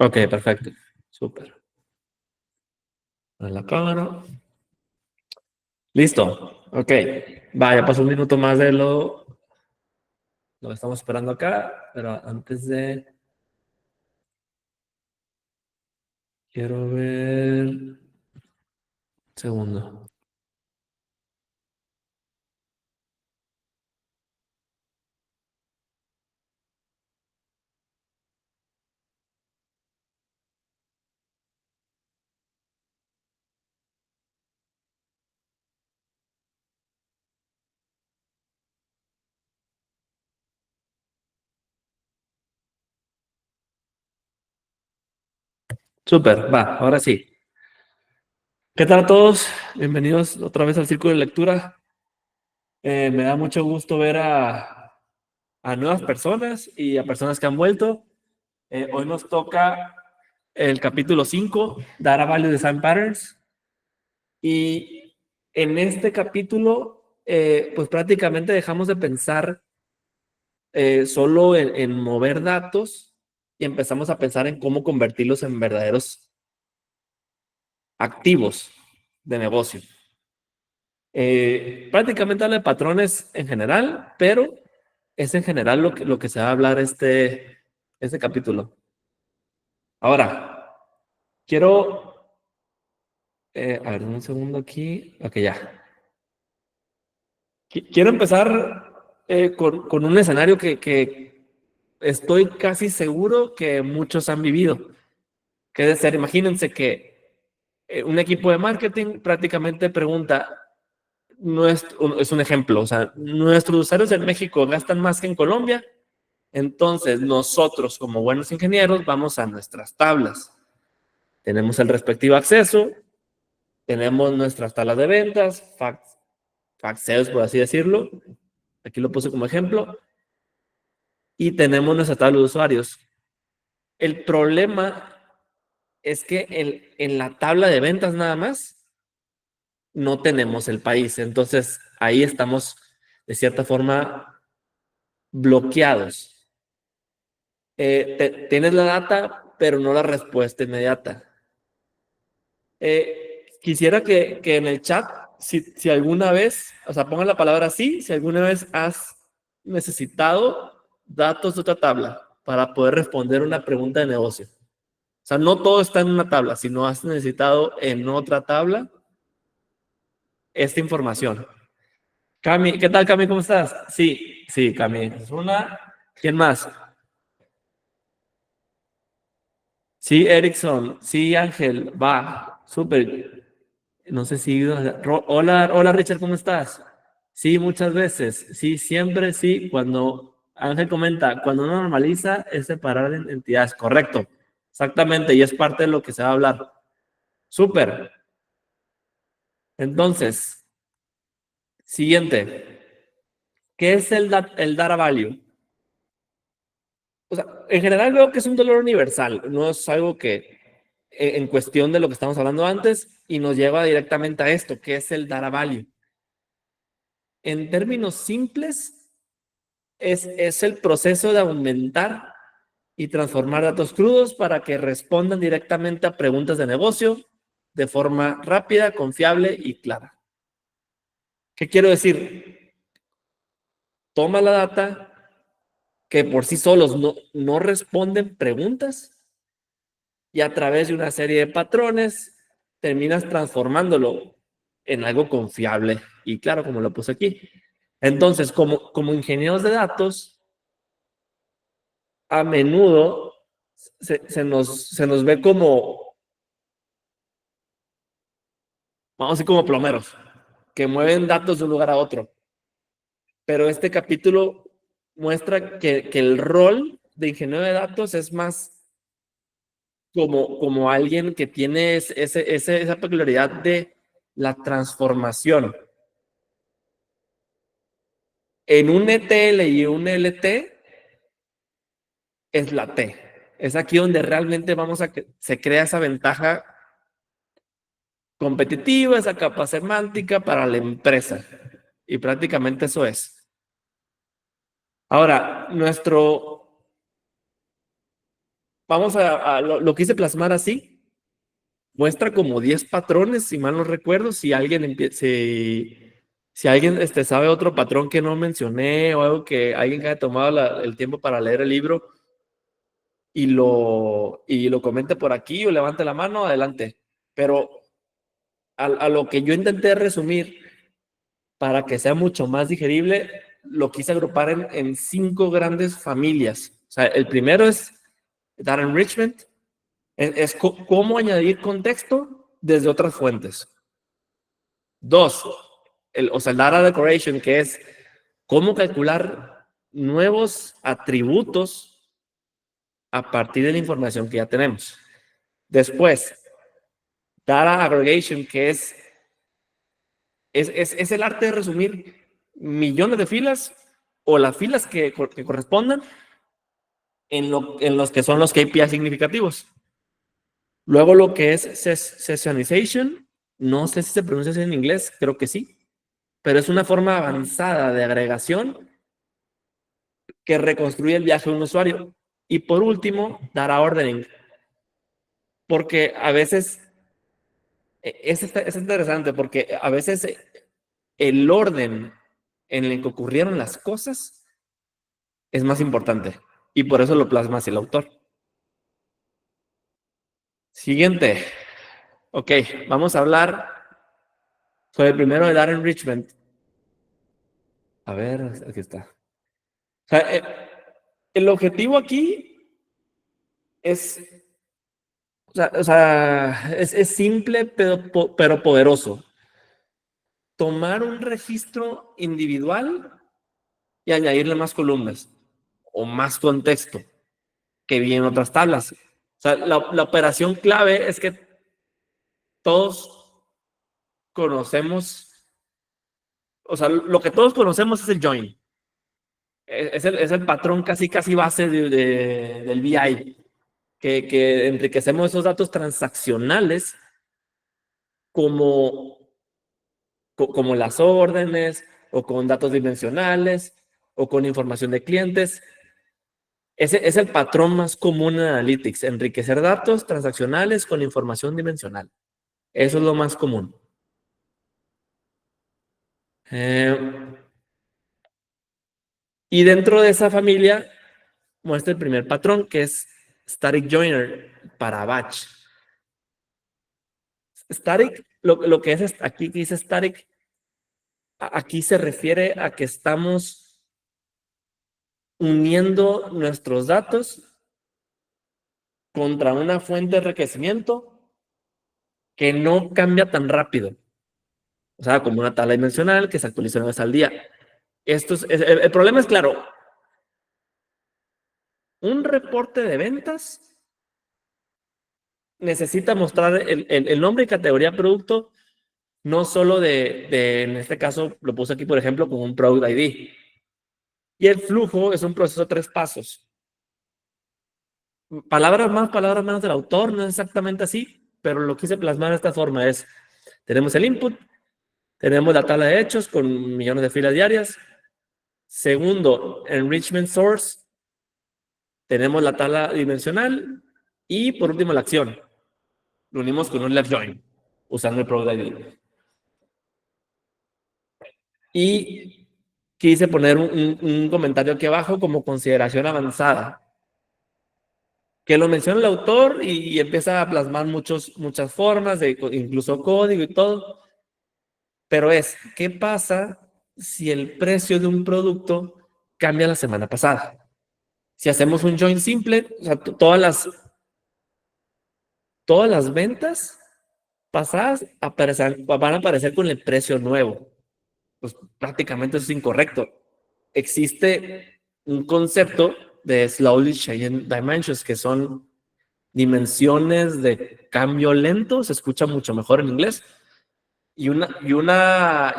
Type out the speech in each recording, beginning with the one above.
Ok, perfecto. Súper. En la cámara. Listo. Ok. Vaya, pasó un minuto más de lo que estamos esperando acá, pero antes de... Quiero ver... Segundo. Súper, va, ahora sí. ¿Qué tal a todos? Bienvenidos otra vez al Círculo de Lectura. Me da mucho gusto ver a nuevas personas y a personas que han vuelto. Hoy nos toca el capítulo 5, Data Value Design Patterns. Y en este capítulo, pues prácticamente dejamos de pensar solo en mover datos y empezamos a pensar en cómo convertirlos en verdaderos activos de negocio. Prácticamente habla de patrones en general, pero es en general lo que se va a hablar este capítulo. Ahora, quiero, a ver, un segundo aquí. Ok, ya. Quiero empezar con un escenario que estoy casi seguro que muchos han vivido. Que es ser, imagínense que un equipo de marketing prácticamente pregunta, es un ejemplo, o sea, nuestros usuarios en México gastan más que en Colombia, entonces nosotros como buenos ingenieros vamos a nuestras tablas. Tenemos el respectivo acceso, tenemos nuestras tablas de ventas, faxeos por así decirlo, aquí lo puse como ejemplo, y tenemos nuestra tabla de usuarios. El problema es que en la tabla de ventas nada más no tenemos el país. Entonces, ahí estamos, de cierta forma, bloqueados. Tienes la data, pero no la respuesta inmediata. Quisiera que en el chat, si alguna vez, o sea, pongan la palabra sí, si alguna vez has necesitado datos de otra tabla para poder responder una pregunta de negocio. O sea, no todo está en una tabla, sino has necesitado en otra tabla esta información. Cami, ¿qué tal, Cami? ¿Cómo estás? Sí, sí, Cami. Es una. ¿Quién más? Sí, Erickson. Sí, Ángel. Va. Súper. No sé si... Hola, hola, Richard, ¿cómo estás? Sí, muchas veces. Sí, siempre sí. Cuando Ángel comenta, cuando uno normaliza es separar entidades. Correcto. Exactamente. Y es parte de lo que se va a hablar. Súper. Entonces, siguiente. ¿Qué es el data value? O sea, en general veo que es un dolor universal, no es algo que en cuestión de lo que estamos hablando antes y nos lleva directamente a esto, que es el data value. En términos simples, es el proceso de aumentar y transformar datos crudos para que respondan directamente a preguntas de negocio de forma rápida, confiable y clara. ¿Qué quiero decir? Toma la data que por sí solos no responden preguntas y a través de una serie de patrones terminas transformándolo en algo confiable y claro, como lo puse aquí. Entonces, como ingenieros de datos, a menudo se nos ve como, vamos a decir, como plomeros, que mueven datos de un lugar a otro. Pero este capítulo muestra que el rol de ingeniero de datos es más como alguien que tiene esa peculiaridad de la transformación. En un ETL y un LT es la T. Es aquí donde realmente se crea esa ventaja competitiva, esa capa semántica para la empresa. Y prácticamente eso es. Ahora, vamos lo quise plasmar así. Muestra como 10 patrones, si mal no recuerdo. Si alguien si alguien sabe otro patrón que no mencioné o algo que alguien que haya tomado el tiempo para leer el libro y lo comente por aquí o levante la mano, adelante. Pero a lo que yo intenté resumir para que sea mucho más digerible, lo quise agrupar en 5 grandes familias. O sea, el primero es data enrichment, es cómo añadir contexto desde otras fuentes. 2, o sea, el data decoration, que es cómo calcular nuevos atributos a partir de la información que ya tenemos. Después, data aggregation, que es el arte de resumir millones de filas o las filas que correspondan en los que son los KPI significativos. Luego lo que es sessionization, no sé si se pronuncia así en inglés, creo que sí, pero es una forma avanzada de agregación que reconstruye el viaje de un usuario. Y por último, data ordering, porque a veces es interesante porque a veces el orden en el que ocurrieron las cosas es más importante y por eso lo plasma así el autor. Siguiente. Ok, vamos a hablar sobre el primero de data enrichment. A ver, aquí está. O sea, el objetivo aquí es, es simple pero poderoso. Tomar un registro individual y añadirle más columnas o más contexto que vi en otras tablas. O sea, la operación clave es que todos conocemos, o sea, lo que todos conocemos es el join. Es el patrón casi base del BI, que enriquecemos esos datos transaccionales como, como las órdenes o con datos dimensionales o con información de clientes. Ese es el patrón más común en Analytics, enriquecer datos transaccionales con información dimensional. Eso es lo más común. Y dentro de esa familia muestra el primer patrón, que es Static Joiner para batch. Static, lo que es aquí que dice static, aquí se refiere a que estamos uniendo nuestros datos contra una fuente de enriquecimiento que no cambia tan rápido. O sea, como una tabla dimensional que se actualiza una vez al día. El problema es claro. Un reporte de ventas necesita mostrar el nombre y categoría de producto, no solo en este caso, lo puse aquí, por ejemplo, con un Product ID. Y el flujo es un proceso de 3 pasos. Palabras más, palabras menos del autor, no es exactamente así, pero lo quise plasmar de esta forma es, tenemos el input, tenemos la tabla de hechos con millones de filas diarias. Segundo, enrichment source, tenemos la tabla dimensional y por último la acción. Lo unimos con un left join usando el Product ID. Y quise poner un comentario aquí abajo como consideración avanzada, que lo menciona el autor y empieza a plasmar muchas formas, incluso código y todo, pero ¿qué pasa si el precio de un producto cambia la semana pasada? Si hacemos un join simple, o sea, todas las ventas pasadas van a aparecer con el precio nuevo. Pues prácticamente eso es incorrecto. Existe un concepto de slowly changing dimensions, que son dimensiones de cambio lento, se escucha mucho mejor en inglés, y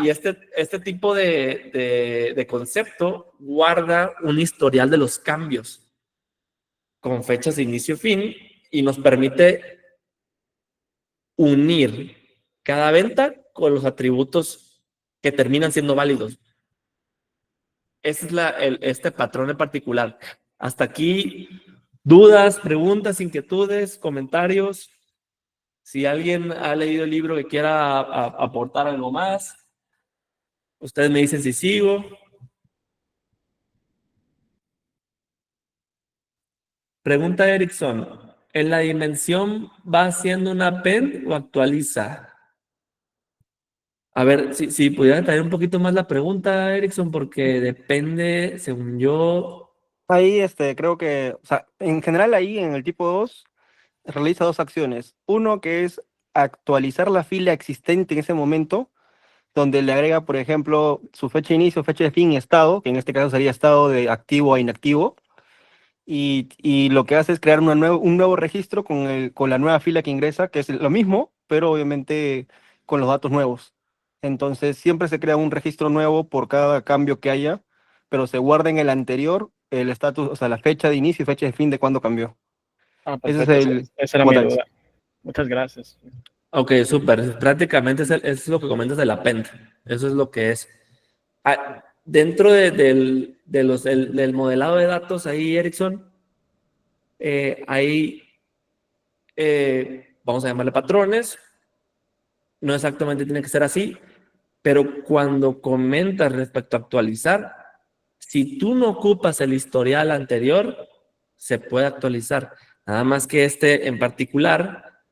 este tipo de concepto guarda un historial de los cambios con fechas de inicio y fin y nos permite unir cada venta con los atributos que terminan siendo válidos. Ese es este patrón en particular. Hasta aquí Dudas, preguntas, inquietudes, comentarios. Si alguien ha leído el libro que quiera aportar algo más, ustedes me dicen si sigo. Pregunta Erickson, ¿en la dimensión va haciendo una append o actualiza? A ver, si pudiera traer un poquito más la pregunta, Erickson, porque depende, según yo. Ahí, creo que, o sea, en general ahí en el tipo 2 realiza dos acciones. Uno que es actualizar la fila existente en ese momento, donde le agrega, por ejemplo, su fecha de inicio, fecha de fin y estado, que en este caso sería estado de activo a inactivo. Y lo que hace es crear un nuevo registro con la nueva fila que ingresa, que es lo mismo, pero obviamente con los datos nuevos. Entonces siempre se crea un registro nuevo por cada cambio que haya, pero se guarda en el anterior el estatus, o sea, la fecha de inicio y fecha de fin de cuándo cambió. Ah, Ese es perfecto. Esa era como mi tal. duda. Muchas gracias. Ok, súper. Prácticamente es lo que comentas del append. Eso es lo que es. Dentro del modelado de datos ahí, Erickson, hay, vamos a llamarle patrones. No exactamente tiene que ser así, pero cuando comentas respecto a actualizar, si tú no ocupas el historial anterior, se puede actualizar. Nada más que este en particular,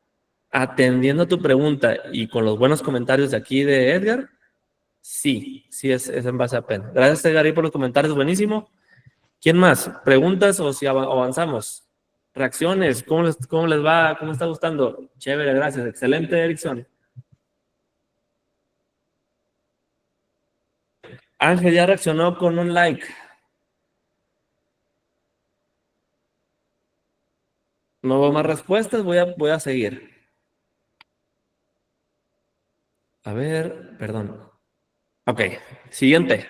atendiendo a tu pregunta y con los buenos comentarios de aquí de Edgar, sí es en base a PEN. Gracias, Edgar, ahí por los comentarios, buenísimo. ¿Quién más? ¿Preguntas o si avanzamos? ¿Reacciones? ¿Cómo les va? ¿Cómo está gustando? Chévere, gracias. Excelente, Erickson. Ángel ya reaccionó con un like. No veo más respuestas, voy a seguir. A ver, perdón. Ok, siguiente.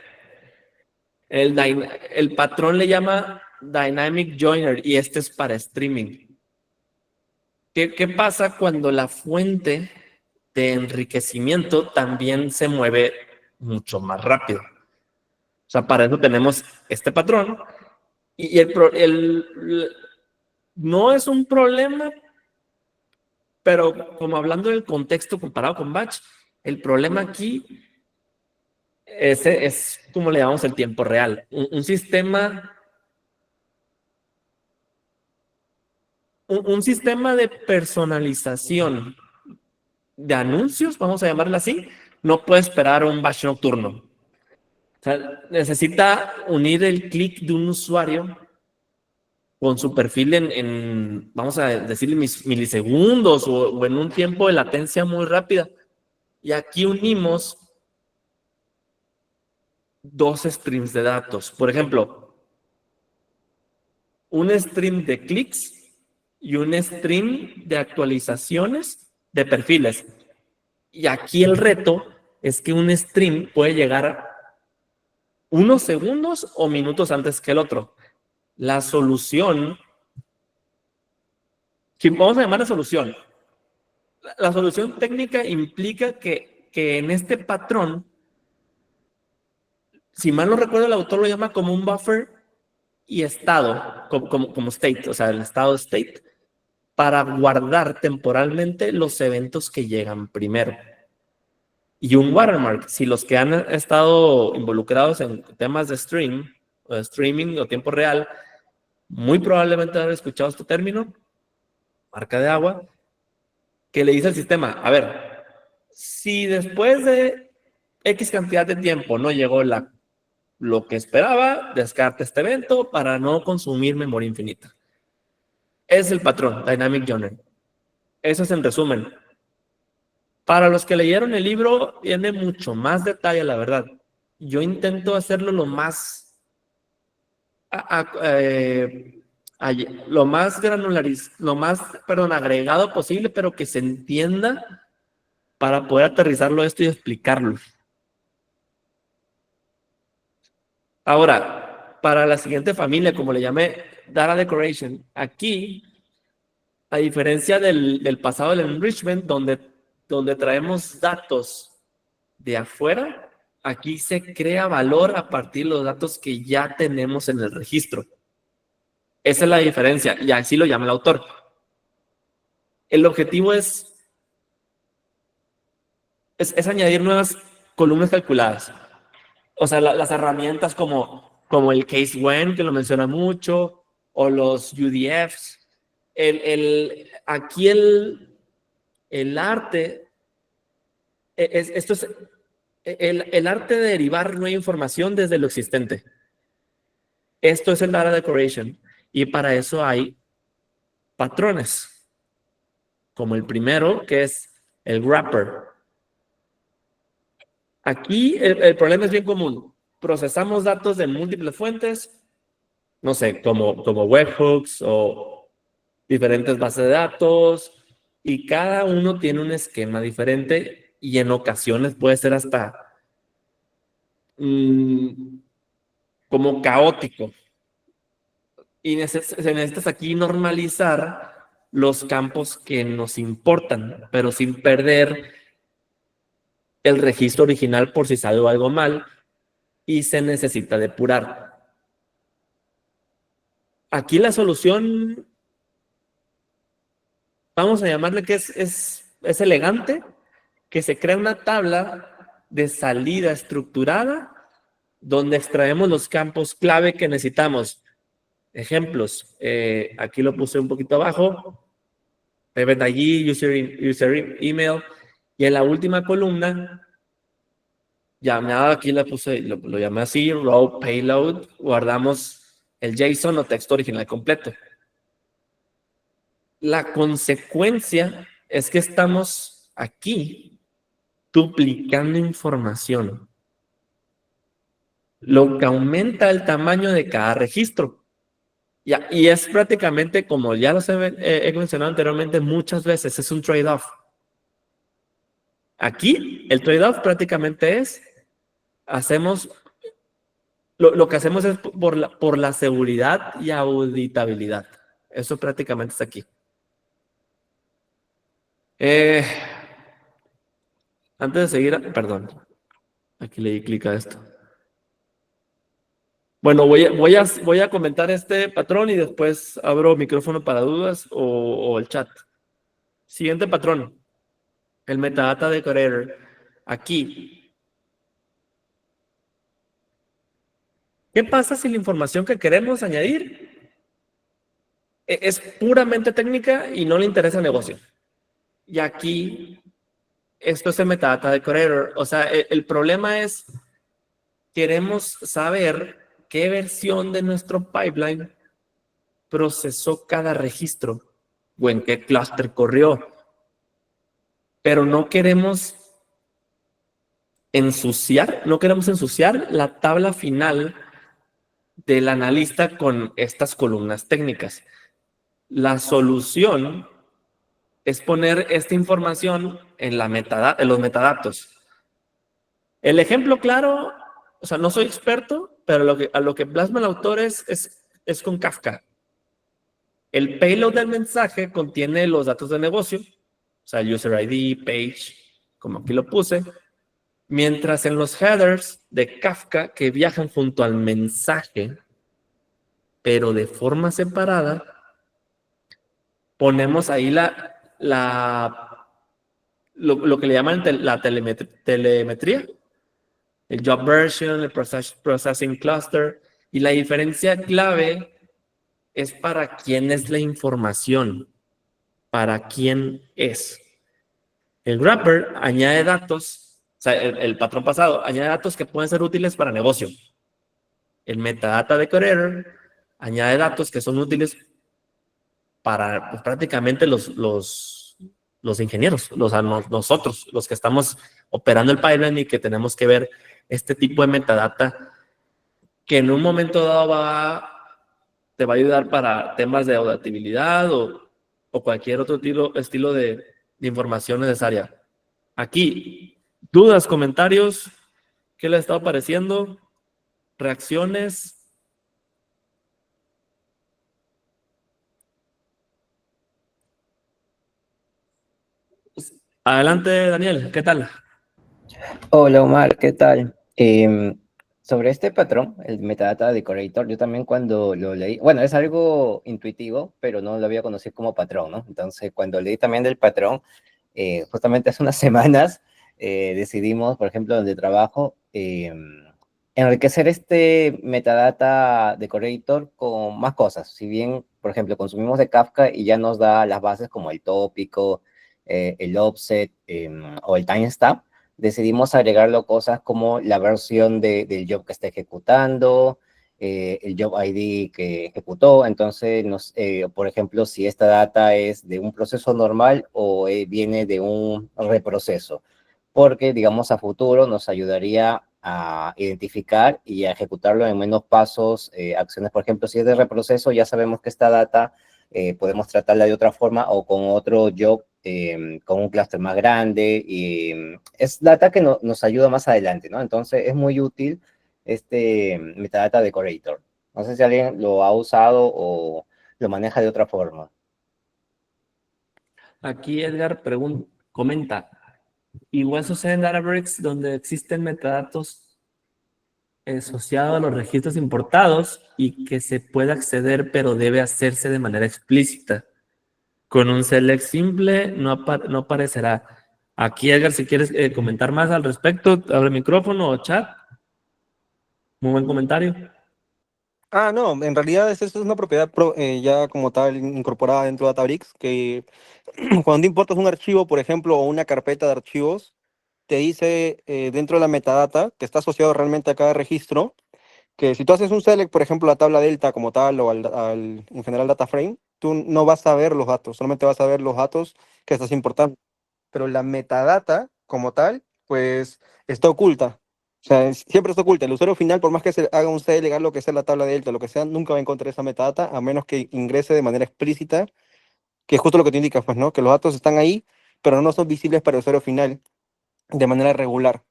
El patrón le llama Dynamic Joiner y este es para streaming. ¿Qué pasa cuando la fuente de enriquecimiento también se mueve mucho más rápido? O sea, para eso tenemos este patrón y no es un problema, pero como hablando del contexto comparado con Batch, el problema aquí es como le llamamos el tiempo real. Un sistema, un sistema de personalización de anuncios, vamos a llamarlo así, no puede esperar un batch nocturno. O sea, necesita unir el clic de un usuario con su perfil vamos a decir, milisegundos o en un tiempo de latencia muy rápida. Y aquí unimos dos streams de datos. Por ejemplo, un stream de clics y un stream de actualizaciones de perfiles. Y aquí el reto es que un stream puede llegar unos segundos o minutos antes que el otro. La solución, si vamos a llamar la solución, la solución técnica implica que en este patrón, si mal no recuerdo, el autor lo llama como un buffer y estado, como state, o sea, el estado state, para guardar temporalmente los eventos que llegan primero. Y un watermark, si los que han estado involucrados en temas de streaming o tiempo real, muy probablemente han escuchado este término, marca de agua, que le dice al sistema, a ver, si después de X cantidad de tiempo no llegó lo que esperaba, descarta este evento para no consumir memoria infinita. Es el patrón, Dynamic Joiner. Eso es en resumen. Para los que leyeron el libro, tiene mucho más detalle, la verdad. Yo intento hacerlo lo más, lo más agregado posible, pero que se entienda para poder aterrizarlo esto y explicarlo. Ahora, para la siguiente familia, como le llamé, Data Decoration, aquí, a diferencia del pasado del enrichment, donde traemos datos de afuera, aquí se crea valor a partir de los datos que ya tenemos en el registro. Esa es la diferencia, y así lo llama el autor. El objetivo es añadir nuevas columnas calculadas. O sea, las herramientas como el case when, que lo menciona mucho, o los UDFs. Aquí el arte, esto es el arte de derivar nueva información desde lo existente. Esto es el data decoration. Y para eso hay patrones, como el primero, que es el wrapper. Aquí el problema es bien común. Procesamos datos de múltiples fuentes, no sé, como webhooks o diferentes bases de datos, y cada uno tiene un esquema diferente y en ocasiones puede ser hasta como caótico. Y se necesita aquí normalizar los campos que nos importan, pero sin perder el registro original por si salió algo mal, y se necesita depurar. Aquí la solución, vamos a llamarle que es elegante, que se crea una tabla de salida estructurada donde extraemos los campos clave que necesitamos. Ejemplos, aquí lo puse un poquito abajo, event allí, user email, y en la última columna, aquí le puse, lo llamé así, raw payload, guardamos el JSON o texto original completo. La consecuencia es que estamos aquí duplicando información, lo que aumenta el tamaño de cada registro. Y es prácticamente, como ya los he mencionado anteriormente, muchas veces es un trade-off. Aquí, el trade-off prácticamente es, lo que hacemos es por la seguridad y auditabilidad. Eso prácticamente es aquí. Antes de seguir, perdón, aquí le di clic a esto. Bueno, voy a comentar este patrón y después abro micrófono para dudas o el chat. Siguiente patrón, el metadata decorator. Aquí, ¿qué pasa si la información que queremos añadir es puramente técnica y no le interesa el negocio? Y aquí, esto es el metadata decorator. O sea, el problema es, queremos saber qué versión de nuestro pipeline procesó cada registro o en qué clúster corrió, pero no queremos ensuciar la tabla final del analista con estas columnas técnicas. La solución es poner esta información en los metadatos. El ejemplo claro, o sea, no soy experto, pero a lo que plasma el autor es con Kafka. El payload del mensaje contiene los datos de negocio, o sea, user ID, page, como aquí lo puse, mientras en los headers de Kafka que viajan junto al mensaje, pero de forma separada, ponemos ahí lo que le llaman la telemetría, el job version, el processing cluster, y la diferencia clave es para quién es la información, para quién es. El wrapper añade datos, o sea, el patrón pasado añade datos que pueden ser útiles para negocio. El metadata decorator añade datos que son útiles para pues, prácticamente los ingenieros, nosotros, los que estamos operando el pipeline y que tenemos que ver este tipo de metadata que en un momento dado te va a ayudar para temas de auditabilidad o cualquier otro estilo de información necesaria. Aquí, dudas, comentarios, ¿qué les ha estado pareciendo? ¿Reacciones? Adelante, Daniel, ¿qué tal? Hola Omar, ¿qué tal? sobre este patrón, el metadata decorator, yo también cuando lo leí, bueno, es algo intuitivo, pero no lo había conocido como patrón, ¿no? Entonces, cuando leí también del patrón, justamente hace unas semanas decidimos, por ejemplo, donde trabajo, enriquecer este metadata decorator con más cosas. Si bien, por ejemplo, consumimos de Kafka y ya nos da las bases como el tópico, el offset o el timestamp, decidimos agregarlo cosas como la versión del job que está ejecutando, el job ID que ejecutó. Entonces, por ejemplo, si esta data es de un proceso normal o viene de un reproceso, porque, digamos, a futuro nos ayudaría a identificar y a ejecutarlo en menos pasos, acciones. Por ejemplo, si es de reproceso, ya sabemos que esta data podemos tratarla de otra forma o con otro job, con un clúster más grande, y es data que nos ayuda más adelante, ¿no? Entonces es muy útil este metadata decorator. No sé si alguien lo ha usado o lo maneja de otra forma. Aquí Edgar comenta, igual sucede en Databricks donde existen metadatos asociados a los registros importados y que se puede acceder, pero debe hacerse de manera explícita. Con un select simple no aparecerá. Aquí, Edgar, si quieres comentar más al respecto, abre micrófono o chat. Muy buen comentario. No, en realidad esto es una propiedad ya como tal incorporada dentro de Databricks, que cuando importas un archivo, por ejemplo, o una carpeta de archivos, te dice dentro de la metadata, que está asociado realmente a cada registro, que si tú haces un select, por ejemplo, la tabla delta como tal, o en general data frame, tú no vas a ver los datos, solamente vas a ver los datos que estás importando. Pero la metadata como tal, pues está oculta. O sea, siempre está oculta. El usuario final, por más que se haga un select, haga lo que sea la tabla delta, lo que sea, nunca va a encontrar esa metadata, a menos que ingrese de manera explícita, que es justo lo que te indica, pues, ¿no? Que los datos están ahí, pero no son visibles para el usuario final de manera regular,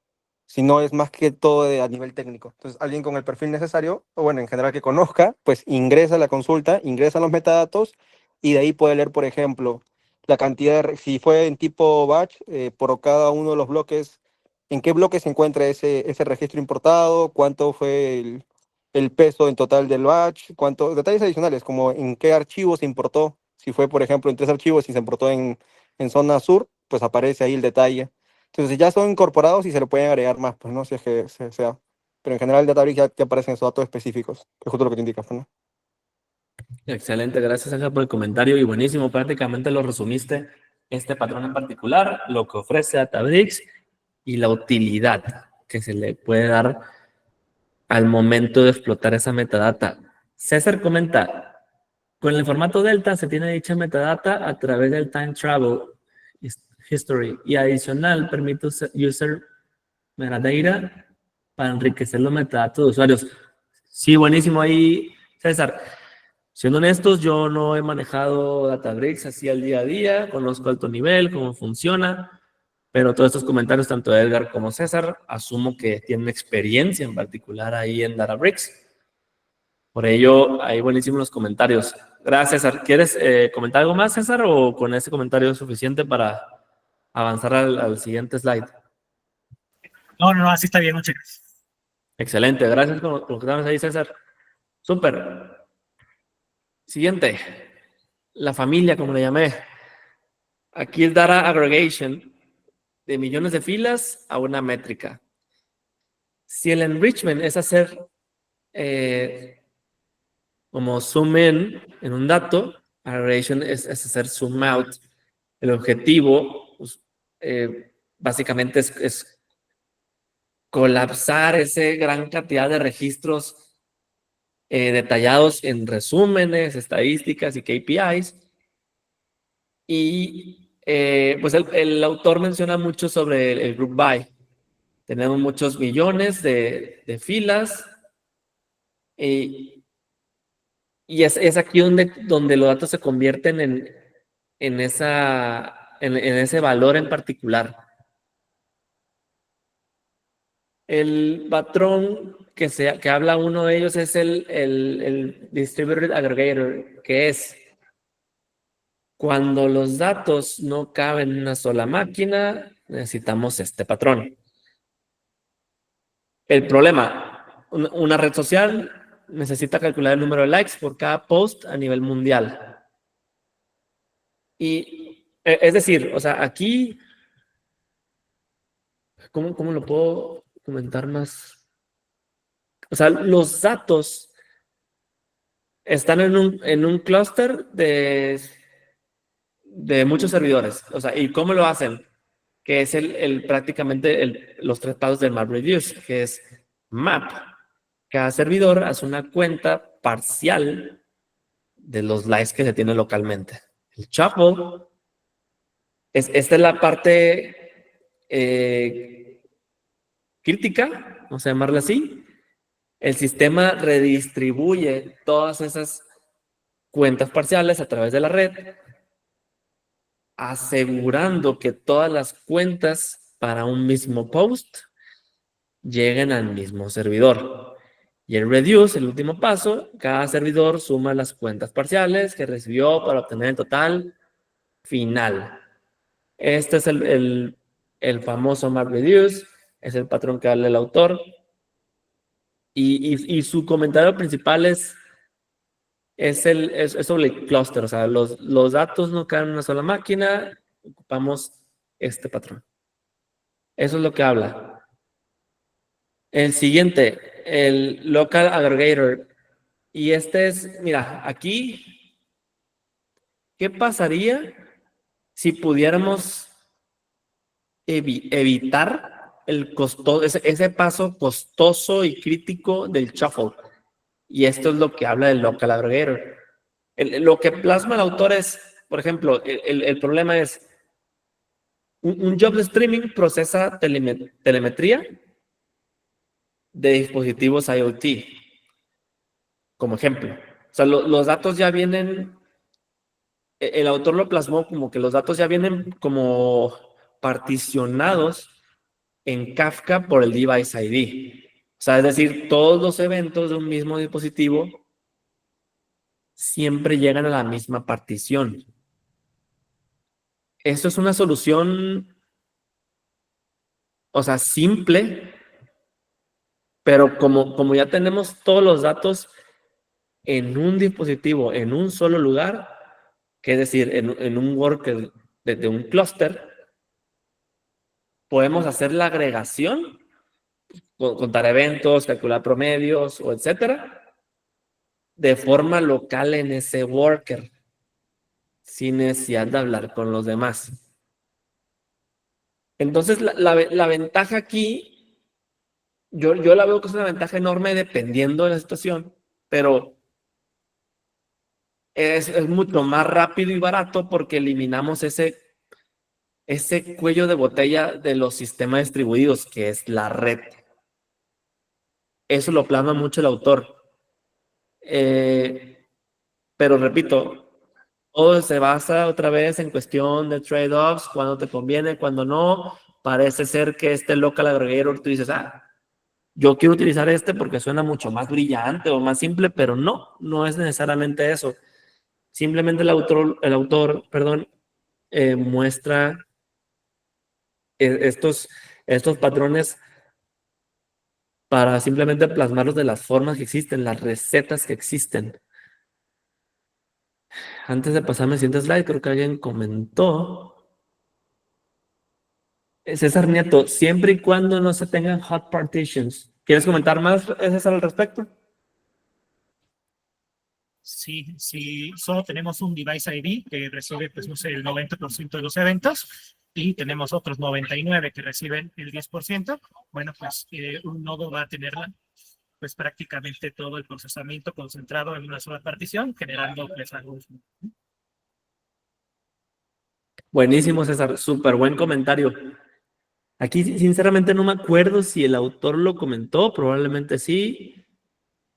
sino es más que todo a nivel técnico. Entonces, alguien con el perfil necesario, o bueno, en general que conozca, pues ingresa a la consulta, ingresa los metadatos y de ahí puede leer, por ejemplo, la cantidad si fue en tipo batch, por cada uno de los bloques, en qué bloque se encuentra ese registro importado, cuánto fue el peso en total del batch, detalles adicionales, como en qué archivo se importó. Si fue, por ejemplo, en 3 archivos y se importó en zona sur, pues aparece ahí el detalle. Entonces ya son incorporados y se le pueden agregar más, pues no, si es que sea. Pero en general Databricks ya aparecen esos datos específicos, que es justo lo que te indica, pues, ¿no? Excelente, gracias Ángel por el comentario y buenísimo, prácticamente lo resumiste, este patrón en particular, lo que ofrece Databricks y la utilidad que se le puede dar al momento de explotar esa metadata. César comenta, con el formato Delta se tiene dicha metadata a través del Time Travel History y adicional permite user metadata para enriquecer los metadatos de usuarios. Sí, buenísimo ahí, César. Siendo honestos, yo no he manejado Databricks así al día a día, conozco alto nivel, cómo funciona, pero todos estos comentarios, tanto de Edgar como César, asumo que tienen experiencia en particular ahí en Databricks. Por ello, ahí buenísimos los comentarios. Gracias, César. ¿Quieres comentar algo más, César, o con ese comentario es suficiente para avanzar al siguiente slide? No, así está bien, muchas gracias. Excelente, gracias por lo que estamos ahí, César. Súper. Siguiente, la familia, como le llamé. Aquí es data aggregation de millones de filas a una métrica. Si el enrichment es hacer como zoom in en un dato, aggregation es hacer zoom out. El objetivo pues, básicamente es colapsar esa gran cantidad de registros detallados en resúmenes, estadísticas y KPIs. Y pues el autor menciona mucho sobre el group by. Tenemos muchos millones de filas y es aquí donde los datos se convierten en ese valor en particular. El patrón que habla uno de ellos es el Distributed Aggregator, que es cuando los datos no caben en una sola máquina, necesitamos este patrón. El problema, una red social necesita calcular el número de likes por cada post a nivel mundial. Y es decir, o sea, aquí, ¿cómo lo puedo comentar más? O sea, los datos están en un clúster de muchos servidores. O sea, ¿y cómo lo hacen? Que es prácticamente los tres pasos del MapReduce, que es map. Cada servidor hace una cuenta parcial de los likes que se tiene localmente. El shuffle, esta es la parte crítica, vamos a llamarla así. El sistema redistribuye todas esas cuentas parciales a través de la red, asegurando que todas las cuentas para un mismo post lleguen al mismo servidor. Y el reduce, el último paso, cada servidor suma las cuentas parciales que recibió para obtener el total final. Este es el famoso MapReduce, es el patrón que habla el autor. Y su comentario principal es sobre el clúster. O sea, los datos no caen en una sola máquina, ocupamos este patrón. Eso es lo que habla. El siguiente, el local aggregator. Y este es, mira, aquí, ¿qué pasaría si pudiéramos evitar ese paso costoso y crítico del shuffle? Y esto es lo que habla del local aggregator. Lo que plasma el autor es, por ejemplo, el problema es un job de streaming procesa telemetría de dispositivos IoT, como ejemplo. O sea, los datos ya vienen, el autor lo plasmó como que los datos ya vienen como particionados en Kafka por el device ID. O sea, es decir, todos los eventos de un mismo dispositivo siempre llegan a la misma partición. Eso es una solución, o sea, simple, pero como ya tenemos todos los datos en un dispositivo, en un solo lugar, que es decir, en un worker de un clúster, podemos hacer la agregación, contar eventos, calcular promedios, o etcétera, de forma local en ese worker, sin necesidad de hablar con los demás. Entonces, la ventaja aquí, yo la veo que es una ventaja enorme dependiendo de la situación, pero es mucho más rápido y barato porque eliminamos ese cuello de botella de los sistemas distribuidos, que es la red. Eso lo plasma mucho el autor. Pero repito, todo se basa otra vez en cuestión de trade-offs, cuando te conviene, cuando no. Parece ser que este local aggregator, tú dices, yo quiero utilizar este porque suena mucho más brillante o más simple, pero no es necesariamente eso. Simplemente el autor, muestra estos patrones para simplemente plasmarlos de las formas que existen, las recetas que existen. Antes de pasarme al siguiente slide, creo que alguien comentó. César Nieto, siempre y cuando no se tengan hot partitions. ¿Quieres comentar más, César, al respecto? Sí, solo tenemos un device ID que recibe, pues no sé, el 90% de los eventos y tenemos otros 99 que reciben el 10%. Bueno, pues un nodo va a tener pues prácticamente todo el procesamiento concentrado en una sola partición, generando pues algo. Buenísimo, César. Súper buen comentario. Aquí, sinceramente, no me acuerdo si el autor lo comentó. Probablemente sí.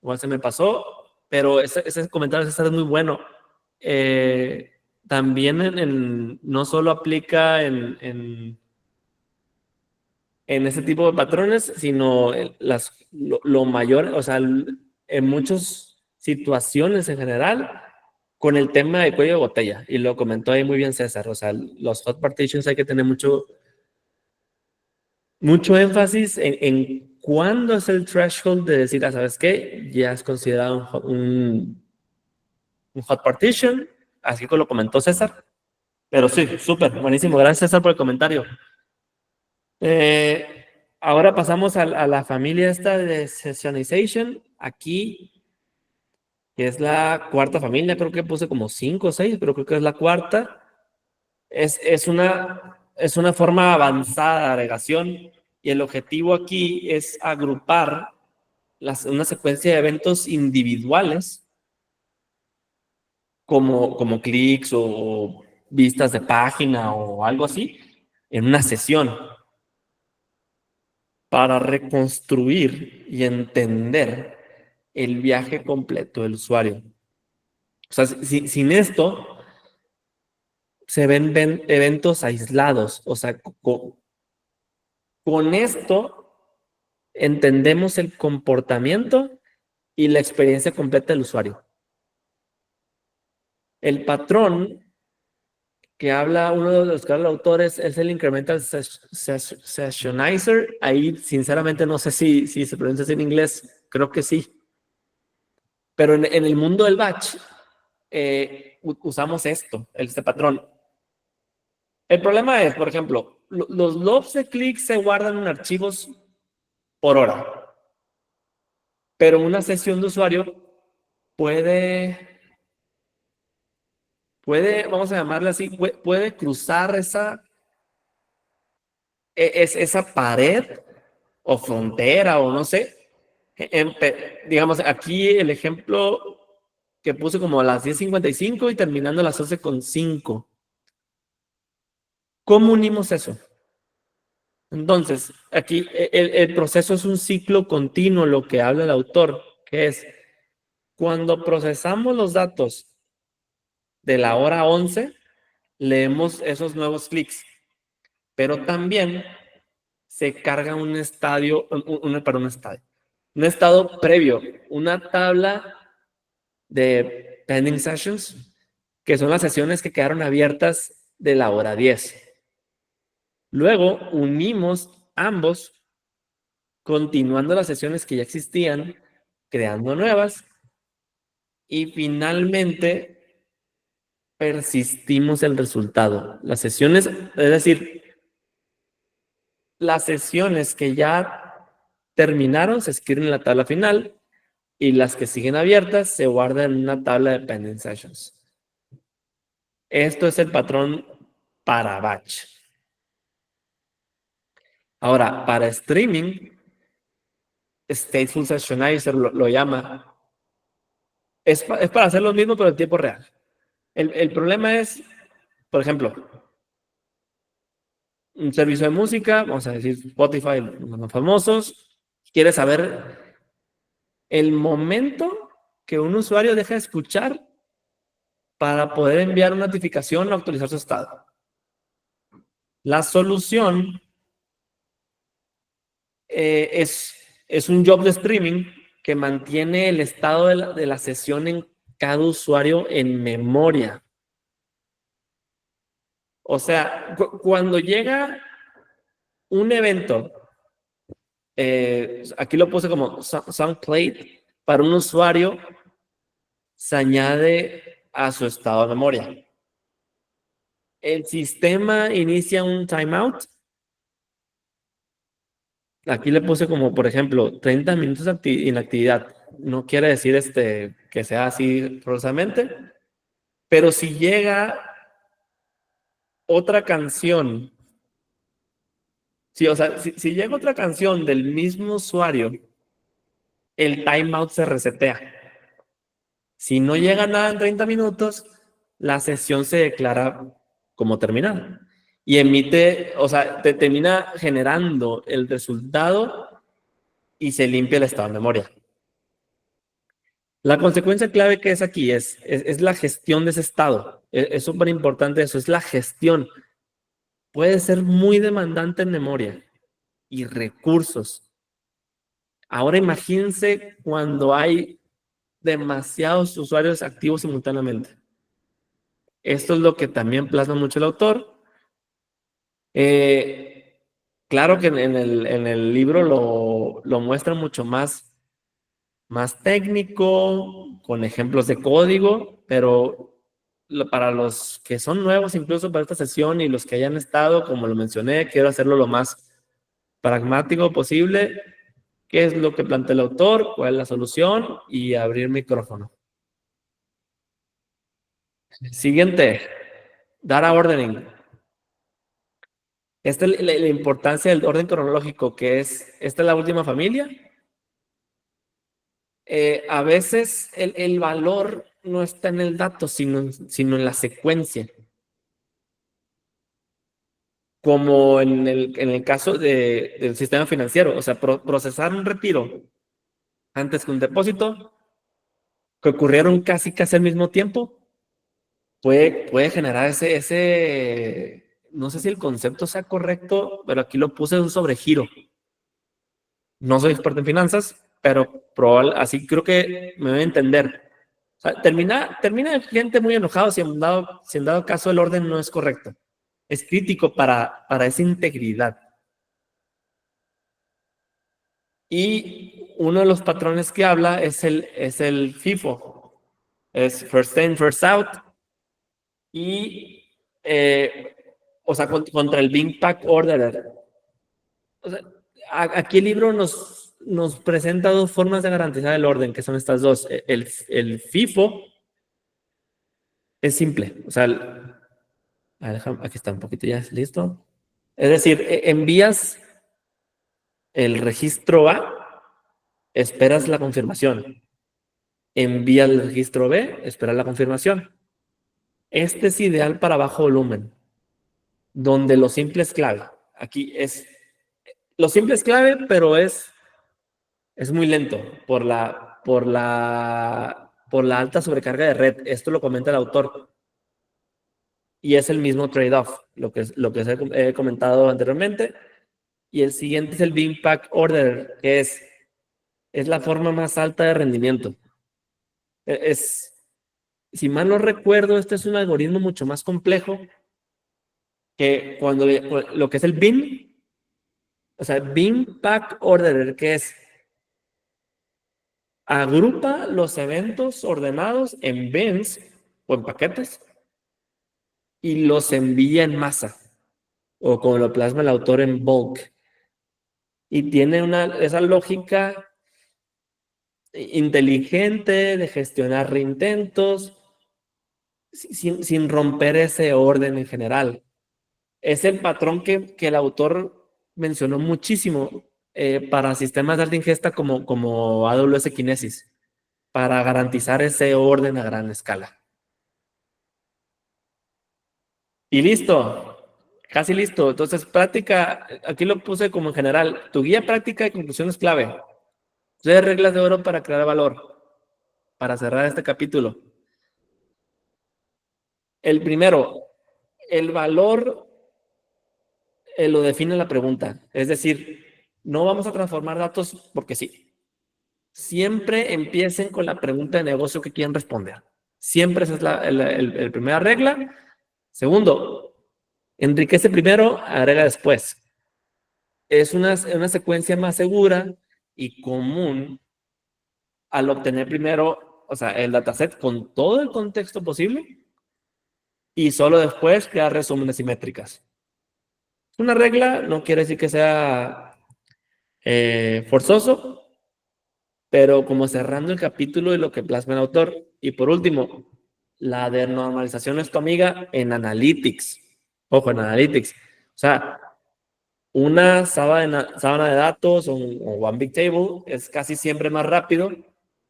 Igual se me pasó. Pero ese comentario, César, es muy bueno. También no solo aplica en ese tipo de patrones, sino lo mayor, o sea, en muchas situaciones en general, con el tema de cuello de botella. Y lo comentó ahí muy bien César. O sea, los hot partitions hay que tener mucho énfasis en ¿cuándo es el threshold de decir, ¿sabes qué? Ya es considerado un hot partition, así como lo comentó César. Pero sí, súper, buenísimo. Gracias, César, por el comentario. Ahora pasamos a la familia esta de sessionization. Aquí, que es la cuarta familia, creo que puse como 5 o 6, pero creo que es la cuarta. Es una forma avanzada de agregación y el objetivo aquí es agrupar una secuencia de eventos individuales como clics o vistas de página o algo así en una sesión para reconstruir y entender el viaje completo del usuario. O sea, sin esto se ven eventos aislados. O sea, con esto entendemos el comportamiento y la experiencia completa del usuario. El patrón que habla uno de los autores es el Incremental Sessionizer. Ahí, sinceramente, no sé si se pronuncia así en inglés. Creo que sí. Pero en el mundo del batch, usamos este patrón. El problema es, por ejemplo, los logs de clics se guardan en archivos por hora. Pero una sesión de usuario puede, vamos a llamarle así, puede cruzar esa pared o frontera o no sé. Digamos, aquí el ejemplo que puse como a las 10:55 y terminando a las 11:05. ¿Cómo unimos eso? Entonces, aquí el proceso es un ciclo continuo, lo que habla el autor, que es cuando procesamos los datos de la hora 11, leemos esos nuevos clics, pero también se carga un estado previo, una tabla de pending sessions, que son las sesiones que quedaron abiertas de la hora 10. Luego unimos ambos, continuando las sesiones que ya existían, creando nuevas, y finalmente persistimos el resultado. Las sesiones, es decir, las sesiones que ya terminaron se escriben en la tabla final y las que siguen abiertas se guardan en una tabla de pending sessions. Esto es el patrón para batch. Ahora, para streaming, Stateful Sessionizer lo llama. Es para hacer lo mismo, pero en tiempo real. El problema es, por ejemplo, un servicio de música, vamos a decir Spotify, los más famosos, quiere saber el momento que un usuario deja de escuchar para poder enviar una notificación o actualizar su estado. La solución es un job de streaming que mantiene el estado de la sesión en cada usuario en memoria. O sea, cuando llega un evento, aquí lo puse como SoundPlate, para un usuario se añade a su estado de memoria. El sistema inicia un timeout. Aquí le puse como, por ejemplo, 30 minutos de inactividad. No quiere decir que sea así forzosamente, pero si llega otra canción, o sea, si llega otra canción del mismo usuario, el timeout se resetea. Si no llega nada en 30 minutos, la sesión se declara como terminada y emite, o sea, te termina generando el resultado y se limpia el estado de memoria. La consecuencia clave que es aquí es la gestión de ese estado. Es súper importante eso, es la gestión. Puede ser muy demandante en memoria y recursos. Ahora imagínense cuando hay demasiados usuarios activos simultáneamente. Esto es lo que también plasma mucho el autor. Claro que en el libro lo muestra mucho más técnico, con ejemplos de código, pero para los que son nuevos, incluso para esta sesión, y los que hayan estado, como lo mencioné, quiero hacerlo lo más pragmático posible. ¿Qué es lo que plantea el autor? ¿Cuál es la solución? Y abrir micrófono. Siguiente, data ordering. Esta es la importancia del orden cronológico, que esta es la última familia. A veces el valor no está en el dato, sino en la secuencia. Como en el caso del sistema financiero. O sea, procesar un retiro antes que un depósito, que ocurrieron casi al mismo tiempo, puede generar no sé si el concepto sea correcto, pero aquí lo puse un sobregiro. No soy experto en finanzas, pero así creo que me voy a entender. O sea, termina gente muy enojado si en dado caso el orden no es correcto. Es crítico para esa integridad. Y uno de los patrones que habla es el FIFO. Es first in, first out. Y, o sea, contra el Big Pack Orderer. O sea, aquí el libro nos presenta dos formas de garantizar el orden, que son estas dos. El FIFO es simple. O sea, aquí está un poquito ya, listo. Es decir, envías el registro A, esperas la confirmación. Envías el registro B, esperas la confirmación. Este es ideal para bajo volumen, donde lo simple es clave. Aquí lo simple es clave, pero es muy lento por la alta sobrecarga de red. Esto lo comenta el autor. Y es el mismo trade-off, lo que he comentado anteriormente. Y el siguiente es el Big Pack Order, que es la forma más alta de rendimiento. Si mal no recuerdo, este es un algoritmo mucho más complejo que cuando lo que es el bin, o sea, Bin Pack Orderer, que es agrupa los eventos ordenados en bins o en paquetes y los envía en masa, o como lo plasma el autor, en bulk. Y tiene esa lógica inteligente de gestionar reintentos sin romper ese orden en general. Es el patrón que el autor mencionó muchísimo para sistemas de alta ingesta como AWS Kinesis, para garantizar ese orden a gran escala. Y listo, casi listo. Entonces, práctica, aquí lo puse como en general. Tu guía práctica de conclusiones clave. 3 reglas de oro para crear valor. Para cerrar este capítulo. El primero, el valor lo define la pregunta. Es decir, no vamos a transformar datos porque sí. Siempre empiecen con la pregunta de negocio que quieren responder. Siempre esa es la primera regla. Segundo, enriquece primero, agrega después. Es una secuencia más segura y común al obtener primero, o sea, el dataset con todo el contexto posible y solo después crear resúmenes y métricas. Una regla no quiere decir que sea forzoso, pero como cerrando el capítulo de lo que plasma el autor. Y por último, la denormalización es tu amiga en Analytics. Ojo, en Analytics. O sea, una sábana de datos o One Big Table es casi siempre más rápido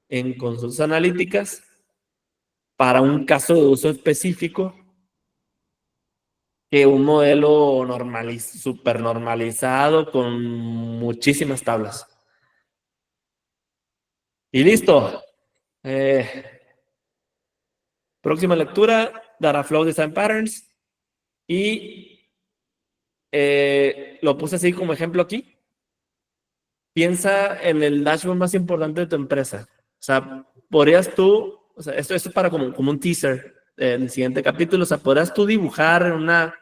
en consultas analíticas para un caso de uso específico que un modelo súper normalizado con muchísimas tablas. Y listo. Próxima lectura, Data Flow Design Patterns. Y lo puse así como ejemplo aquí. Piensa en el dashboard más importante de tu empresa. O sea, podrías tú, o sea, esto es para como un teaser del siguiente capítulo. O sea, podrías tú dibujar en una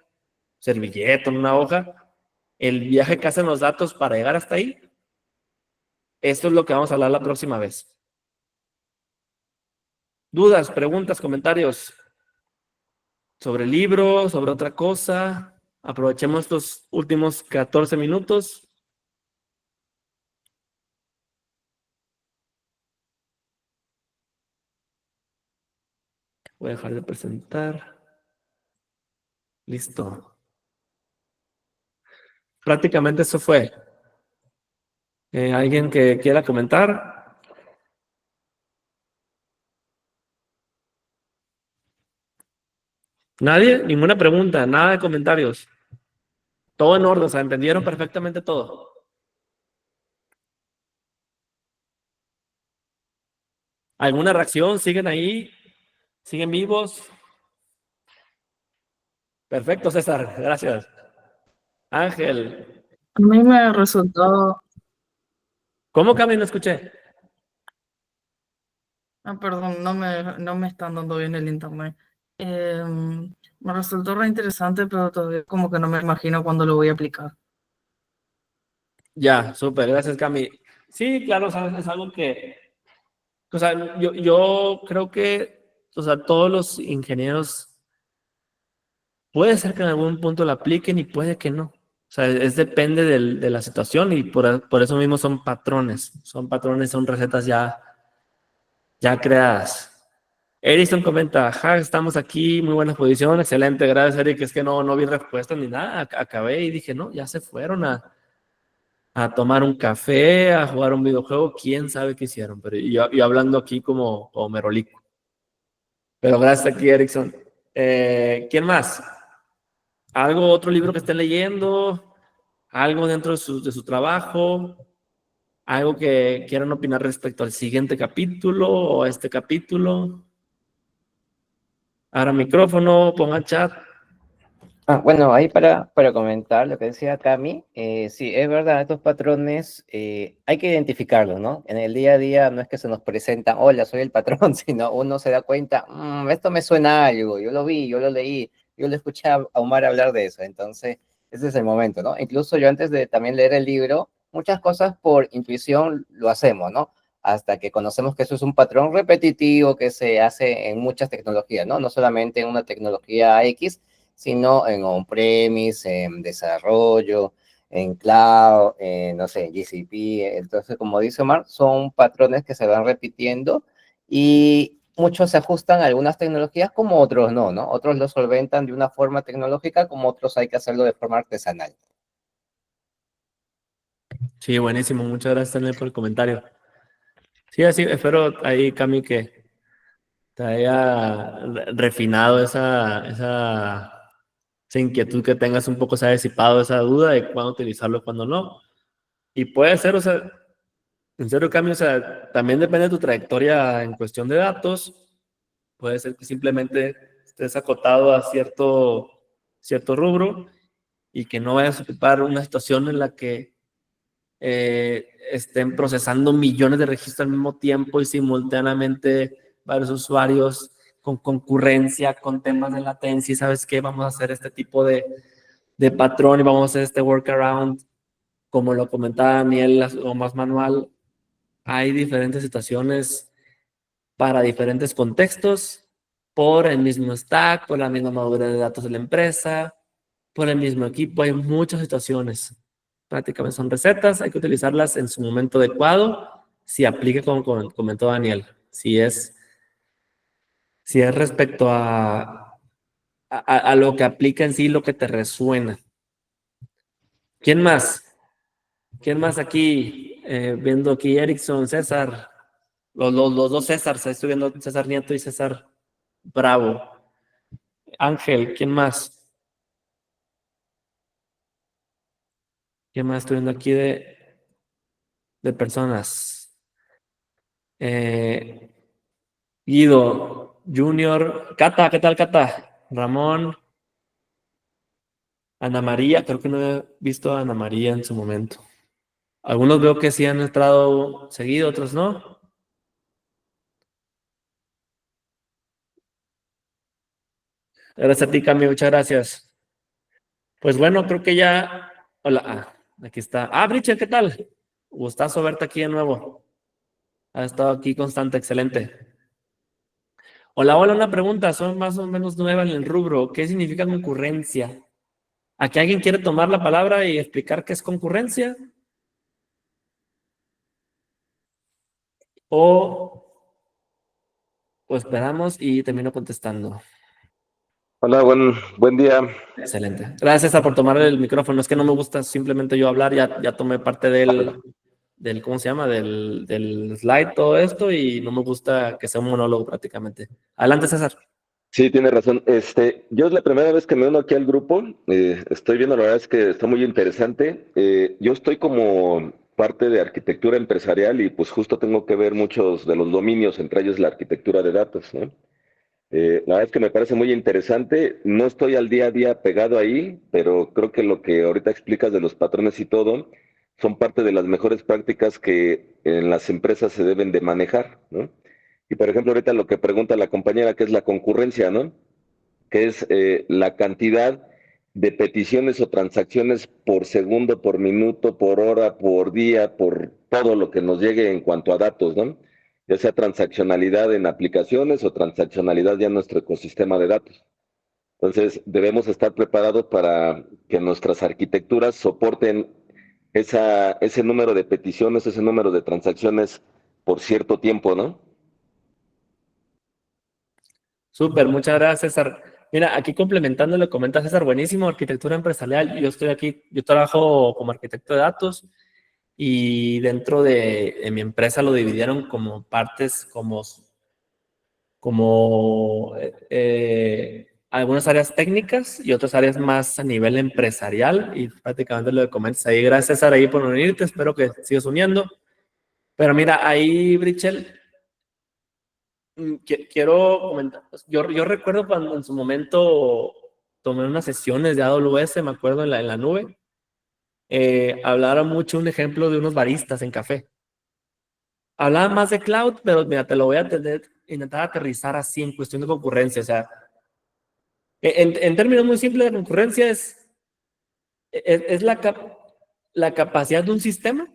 servilleta, en una hoja, el viaje que hacen los datos para llegar hasta ahí. Esto es lo que vamos a hablar la próxima vez. ¿Dudas, preguntas, comentarios sobre el libro, sobre otra cosa? Aprovechemos estos últimos 14 minutos. Voy a dejar de presentar. Listo. Prácticamente eso fue. ¿Alguien que quiera comentar? ¿Nadie? Ninguna pregunta, nada de comentarios. Todo en orden, o sea, entendieron perfectamente todo. ¿Alguna reacción? ¿Siguen ahí? ¿Siguen vivos? Perfecto, César, gracias. Ángel, A mí me resultó, ¿cómo Cami no escuché? perdón, no me están dando bien el internet. Me resultó re interesante, pero todavía como que no me imagino cuándo lo voy a aplicar. Ya, súper, gracias Cami. Sí, claro, o sea, es algo que, o sea, yo creo que, o sea, todos los ingenieros puede ser que en algún punto lo apliquen y puede que no. O sea, depende de la situación y por eso mismo son patrones, son recetas ya creadas. Edison comenta, ja, estamos aquí, muy buena posición, excelente, gracias Eric, es que no vi respuestas ni nada, acabé y dije, no, ya se fueron a tomar un café, a jugar un videojuego, quién sabe qué hicieron, pero yo hablando aquí como merolico. Pero gracias aquí, Erickson. ¿Quién más? ¿Algo, otro libro que estén leyendo? ¿Algo dentro de su trabajo? ¿Algo que quieran opinar respecto al siguiente capítulo o a este capítulo? Ahora micrófono, pongan chat. Bueno, ahí para comentar lo que decía Cami, sí, es verdad, estos patrones hay que identificarlos, ¿no? En el día a día no es que se nos presentan, hola, soy el patrón, sino uno se da cuenta, esto me suena a algo, yo lo vi, yo lo leí, yo lo escuché a Omar hablar de eso, entonces ese es el momento, ¿no? Incluso yo antes de también leer el libro, muchas cosas por intuición lo hacemos, ¿no? Hasta que conocemos que eso es un patrón repetitivo que se hace en muchas tecnologías, ¿no? No solamente en una tecnología X, sino en on-premise, en desarrollo, en cloud, no sé, GCP. Entonces, como dice Omar, son patrones que se van repitiendo y muchos se ajustan a algunas tecnologías como otros no, ¿no? Otros lo solventan de una forma tecnológica, como otros hay que hacerlo de forma artesanal. Sí, buenísimo, muchas gracias Daniel, por el comentario. Sí, así, espero ahí, Cami, que te haya refinado esa inquietud que tengas un poco, se ha disipado esa duda de cuándo utilizarlo y cuándo no. Y puede ser, o sea, en serio, Cami, o sea, también depende de tu trayectoria en cuestión de datos. Puede ser que simplemente estés acotado a cierto rubro y que no vayas a ocupar una situación en la que estén procesando millones de registros al mismo tiempo y simultáneamente varios usuarios con concurrencia, con temas de latencia, y sabes qué, vamos a hacer este tipo de patrón y vamos a hacer este workaround, como lo comentaba Daniel, o más manual. Hay diferentes situaciones para diferentes contextos, por el mismo stack, por la misma madurez de datos de la empresa, por el mismo equipo. Hay muchas situaciones. Prácticamente son recetas, hay que utilizarlas en su momento adecuado, si aplica como comentó Daniel, si es respecto a lo que aplica en sí, lo que te resuena. ¿Quién más? ¿Quién más aquí? Viendo aquí Erickson, César, los dos César, estoy viendo César Nieto y César Bravo. Ángel, ¿quién más? ¿Quién más estoy viendo aquí de personas? Guido, Junior, Cata, ¿qué tal, Cata? Ramón, Ana María, creo que no he visto a Ana María en su momento. Algunos veo que sí han entrado seguido, otros no. Gracias a ti, Cami, muchas gracias. Pues bueno, creo que ya. Hola, aquí está. Bridget, ¿qué tal? Gustazo verte aquí de nuevo. Has estado aquí constante, excelente. Hola, hola, una pregunta, son más o menos nueva en el rubro. ¿Qué significa concurrencia? ¿Aquí alguien quiere tomar la palabra y explicar qué es concurrencia? O esperamos y termino contestando. Hola, buen día. Excelente. Gracias, César, por tomar el micrófono. Es que no me gusta simplemente yo hablar, ya tomé parte del ¿cómo se llama? Del slide, todo esto, y no me gusta que sea un monólogo prácticamente. Adelante, César. Sí, tiene razón. Yo es la primera vez que me uno aquí al grupo. Estoy viendo, la verdad es que está muy interesante. Yo estoy como parte de arquitectura empresarial y pues justo tengo que ver muchos de los dominios, entre ellos la arquitectura de datos, ¿no? La verdad es que me parece muy interesante. No estoy al día a día pegado ahí, pero creo que lo que ahorita explicas de los patrones y todo son parte de las mejores prácticas que en las empresas se deben de manejar, ¿no? Y por ejemplo, ahorita lo que pregunta la compañera, que es la concurrencia, ¿no? Que es la cantidad de peticiones o transacciones por segundo, por minuto, por hora, por día, por todo lo que nos llegue en cuanto a datos, ¿no? Ya sea transaccionalidad en aplicaciones o transaccionalidad ya en nuestro ecosistema de datos. Entonces, debemos estar preparados para que nuestras arquitecturas soporten ese número de peticiones, ese número de transacciones por cierto tiempo, ¿no? Súper, muchas gracias, César. Mira, aquí complementando lo que comenta César, buenísimo, arquitectura empresarial. Yo estoy aquí, yo trabajo como arquitecto de datos y dentro de mi empresa lo dividieron como partes, como algunas áreas técnicas y otras áreas más a nivel empresarial, y prácticamente lo que comentas ahí. Gracias, César, ahí por unirte, espero que sigas uniendo. Pero mira, ahí, Brichel, quiero comentar, yo recuerdo cuando en su momento tomé unas sesiones de AWS, me acuerdo en la nube, hablaron mucho un ejemplo de unos baristas en café. Hablaban más de cloud, pero mira, te lo voy a intentar aterrizar así en cuestión de concurrencia. O sea, en términos muy simples, la concurrencia es la capacidad de un sistema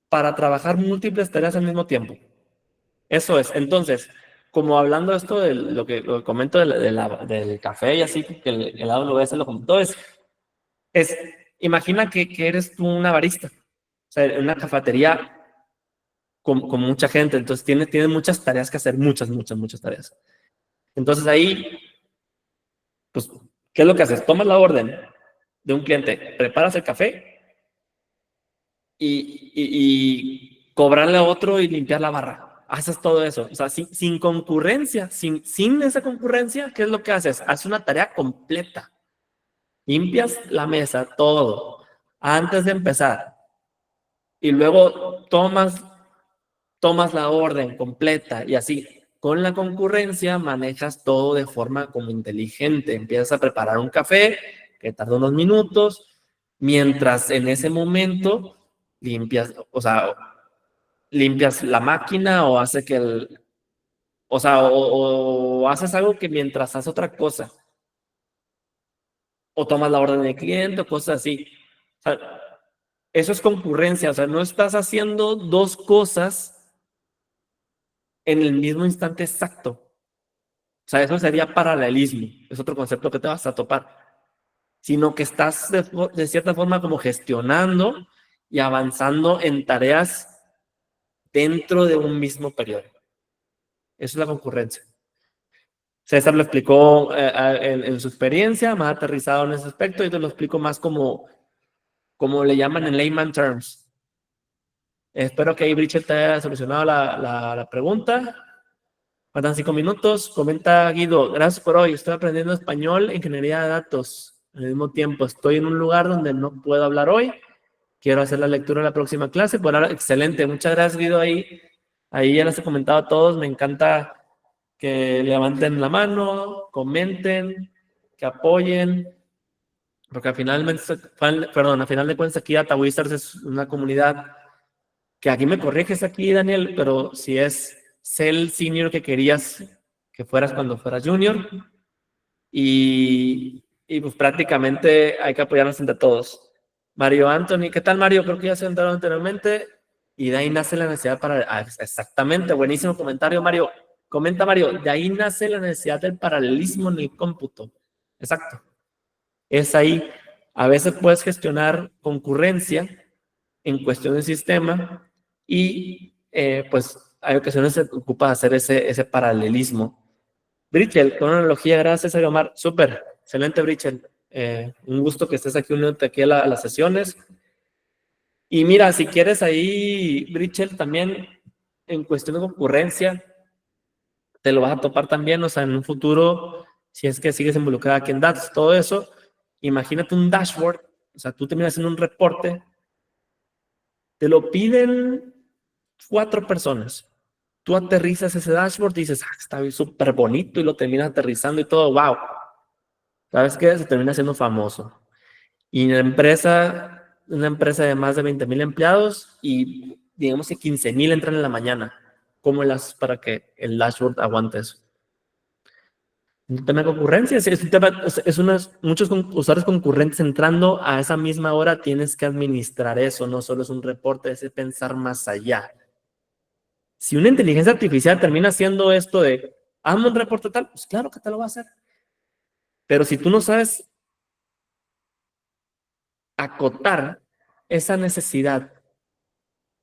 para trabajar múltiples tareas al mismo tiempo. Eso es. Entonces, como hablando de esto de lo que comento del café y así, que el AWS lo comentó, imagina que eres tú una barista, o sea, en una cafetería con mucha gente, entonces tiene muchas tareas que hacer, muchas tareas. Entonces ahí, pues, ¿qué es lo que haces? Tomas la orden de un cliente, preparas el café y cobrarle a otro y limpiar la barra. Haces todo eso. O sea, sin concurrencia, sin esa concurrencia, ¿qué es lo que haces? Haces una tarea completa. Limpias la mesa, todo, antes de empezar. Y luego tomas la orden completa y así. Con la concurrencia manejas todo de forma como inteligente. Empiezas a preparar un café que tarda unos minutos, mientras en ese momento limpias, o sea, limpias la máquina o hace que o haces algo que mientras haces otra cosa, o tomas la orden del cliente o cosas así. O sea, eso es concurrencia, o sea, no estás haciendo dos cosas en el mismo instante exacto. O sea, eso sería paralelismo, es otro concepto que te vas a topar, sino que estás de cierta forma como gestionando y avanzando en tareas dentro de un mismo periodo. Eso es la concurrencia. César lo explicó en su experiencia, más aterrizado en ese aspecto, y te lo explico más como le llaman en layman terms. Espero que ahí Bridget te haya solucionado la pregunta. Faltan 5 minutos. Comenta Guido, gracias por hoy. Estoy aprendiendo español e ingeniería de datos. Al mismo tiempo, estoy en un lugar donde no puedo hablar hoy. Quiero hacer la lectura en la próxima clase. Por ahora, excelente. Muchas gracias, Guido. Ahí ya les he comentado a todos. Me encanta que levanten la mano, comenten, que apoyen. Porque al final de cuentas aquí Data Wizards es una comunidad que aquí me corriges aquí, Daniel, pero si es el senior que querías que fueras cuando fueras junior, y pues prácticamente hay que apoyarnos entre todos. Mario Anthony, ¿qué tal, Mario? Creo que ya se entraron anteriormente. Y de ahí nace la necesidad para... exactamente, buenísimo comentario, Mario. Comenta, Mario, de ahí nace la necesidad del paralelismo en el cómputo. Exacto. Es ahí. A veces puedes gestionar concurrencia en cuestión del sistema y pues hay ocasiones se ocupa hacer ese paralelismo. Brichel, con una analogía, gracias a Omar. Súper, excelente, Brichel. Un gusto que estés aquí uniéndote aquí a las sesiones. Y mira, si quieres ahí, Brichel, también en cuestión de concurrencia, te lo vas a topar también, o sea, en un futuro, si es que sigues involucrada aquí en DATS, todo eso, imagínate un dashboard, o sea, tú terminas haciendo un reporte, te lo piden 4 personas, tú aterrizas ese dashboard y dices, está súper bonito y lo terminas aterrizando y todo, wow, ¿sabes qué? Se termina siendo famoso. Y una empresa de más de 20,000 empleados y digamos que 15,000 entran en la mañana. ¿Cómo las para que el dashboard aguante eso? Un tema de concurrencia, es un tema, muchos usuarios concurrentes entrando a esa misma hora, tienes que administrar eso, no solo es un reporte, es pensar más allá. Si una inteligencia artificial termina haciendo esto de, hazme un reporte tal, pues claro que te lo va a hacer. Pero si tú no sabes acotar esa necesidad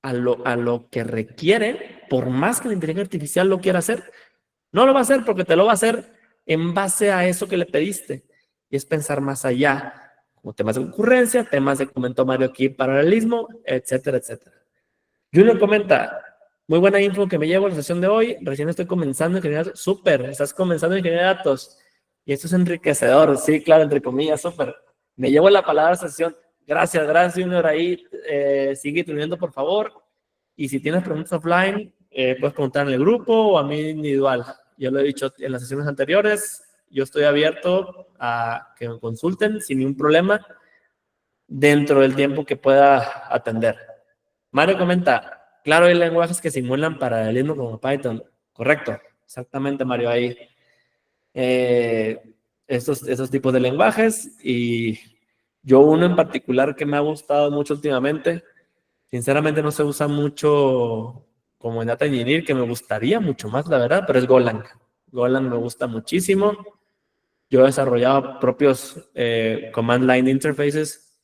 a lo que requiere, por más que la inteligencia artificial lo quiera hacer, no lo va a hacer porque te lo va a hacer en base a eso que le pediste. Y es pensar más allá, como temas de concurrencia, temas de comentó Mario aquí, paralelismo, etcétera, etcétera. Junior comenta, muy buena info que me llevo a la sesión de hoy, recién estoy comenzando a generar, súper, estás comenzando a generar datos. Y esto es enriquecedor, sí, claro, entre comillas, súper. Me llevo la palabra a la sesión. Gracias, Junior, ahí sigue teniendo, por favor. Y si tienes preguntas offline, puedes preguntar en el grupo o a mí individual. Yo lo he dicho en las sesiones anteriores, yo estoy abierto a que me consulten sin ningún problema dentro del tiempo que pueda atender. Mario comenta, claro, hay lenguajes que simulan paralelismo como Python. Correcto, exactamente, Mario, ahí. Esos tipos de lenguajes y yo uno en particular que me ha gustado mucho últimamente, sinceramente no se usa mucho como en Data Engineer, que me gustaría mucho más, la verdad, pero es Golang. Golang me gusta muchísimo. Yo he desarrollado propios command line interfaces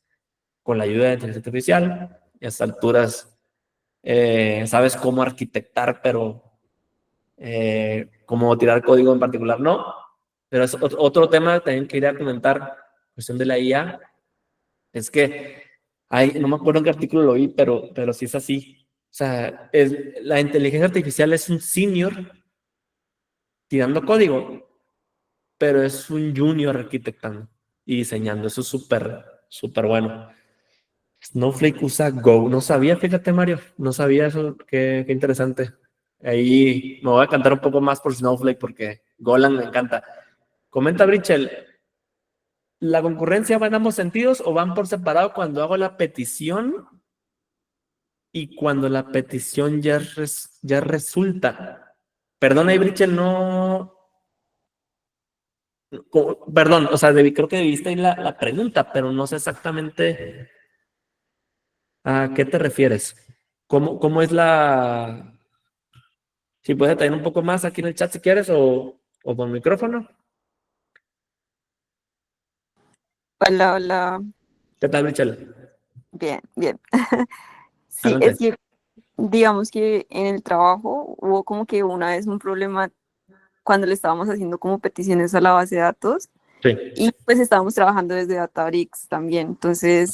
con la ayuda de inteligencia artificial. Y a estas alturas sabes cómo arquitectar, pero cómo tirar código en particular no. Pero es otro tema también que quería comentar, cuestión de la IA, es que no me acuerdo en qué artículo lo vi, pero sí es así. O sea, la inteligencia artificial es un senior tirando código, pero es un junior arquitectando y diseñando. Eso es súper, súper bueno. Snowflake usa Go. No sabía, fíjate, Mario. No sabía eso. Qué interesante. Ahí me voy a cantar un poco más por Snowflake porque Golang me encanta. Comenta Brichel, ¿la concurrencia va en ambos sentidos o van por separado cuando hago la petición y cuando la petición ya resulta? Perdona, Brichel, no... Perdón, o sea, creo que debiste ahí la pregunta, pero no sé exactamente a qué te refieres. ¿Cómo es la...? Si puedes detallar un poco más aquí en el chat si quieres o por micrófono. Hola, hola. ¿Qué tal, Michelle? Bien, bien. Sí, Adelante. es que digamos que en el trabajo hubo como que una vez un problema cuando le estábamos haciendo como peticiones a la base de datos Sí. y pues estábamos trabajando desde Databricks también. Entonces,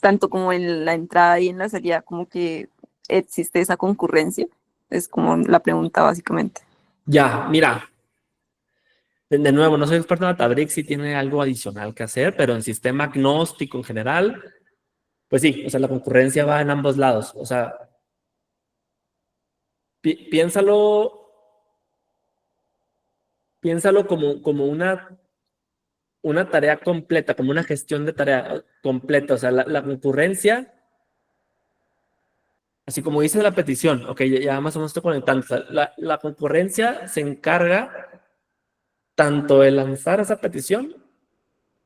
tanto como en la entrada y en la salida, como que existe esa concurrencia. Es como la pregunta básicamente. Ya, mira. De nuevo, no soy experto en Databricks, si tiene algo adicional que hacer, pero en sistema agnóstico en general, pues sí, o sea, la concurrencia va en ambos lados. O sea, piénsalo como una tarea completa, como una gestión de tarea completa. O sea, la concurrencia, así como dice la petición, ok, ya más o menos estoy conectando. O sea, la concurrencia se encarga tanto de lanzar esa petición